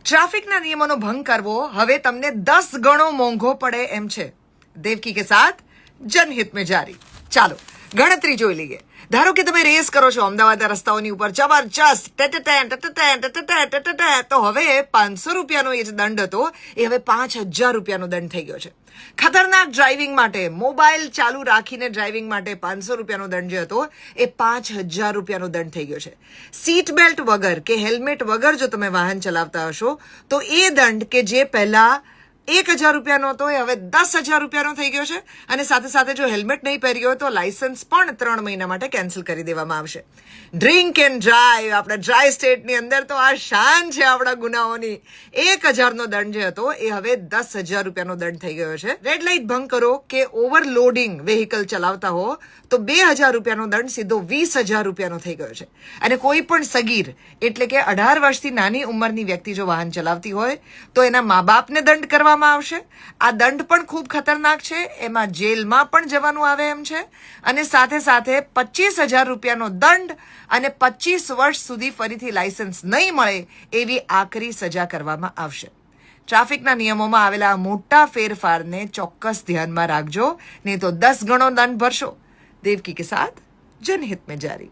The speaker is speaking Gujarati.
ટ્રાફિકના નિયમોનો ભંગ કરવો હવે તમને 10 ગણો મોંઘો પડે એમ છે. દેવકી કે સાથ જનહિત में जारी. ચાલો ગણતરી જોઈ લઈએ. ધારો કે તમે રેસ કરો છો અમદાવાદના રસ્તાઓની ઉપર જબરજસ્ત તો હવે 500 રૂપિયાનો એ જે દંડ હતો એ હવે 5000 રૂપિયાનો દંડ થઈ ગયો છે. ખતરનાક ડ્રાઇવિંગ માટે, મોબાઈલ ચાલુ રાખીને ડ્રાઇવિંગ માટે 500 રૂપિયાનો દંડ જે હતો એ 5000 રૂપિયાનો દંડ થઈ ગયો છે. સીટ બેલ્ટ વગર કે હેલ્મેટ વગર જો તમે વાહન ચલાવતા હશો તો એ દંડ કે જે પહેલા 1000 રૂપિયાનો હતો એ હવે 10,000 રૂપિયાનો થઈ ગયો છે. અને સાથે સાથે જો હેલ્મેટ નહીં પહેર્યો હોય તો લાયસન્સ પણ 3 મહિના માટે કેન્સલ કરી દેવામાં આવશે. ડ્રિંક એન્ડ ડ્રાઈવ, આપણા ડ્રાય સ્ટેટની અંદર તો આ શાન છે આપણા ગુનાઓની. 1000નો દંડ જે હતો એ હવે 10,000 રૂપિયાનો દંડ થઈ ગયો છે. રેડ લાઇટ ભંગ કરો કે ઓવરલોડિંગ વ્હીકલ ચલાવતા હો તો 2000 રૂપિયાનો દંડ સીધો 20,000 રૂપિયાનો થઈ ગયો છે. અને કોઈ પણ સગીર એટલે કે 18 વર્ષથી નાની ઉંમરની વ્યક્તિ જો વાહન ચલાવતી હોય તો એના મા બાપને દંડ કરવામાં આવશે. આ દંડ પણ ખૂબ ખતરનાક છે, એમાં જેલમાં પણ જવાનું આવે એમ છે. અને સાથે સાથે 25,000 રૂપિયાનો દંડ અને 25 વર્ષ સુધી ફરીથી લાયસન્સ નહીં મળે એવી આકરી સજા કરવામાં આવશે. ટ્રાફિકના નિયમોમાં આવેલા આ મોટા ફેરફારને ચોક્કસ ધ્યાનમાં રાખજો, નહીં તો 10 ગણો દંડ ભરશો. देवकी के साथ जनहित में जारी.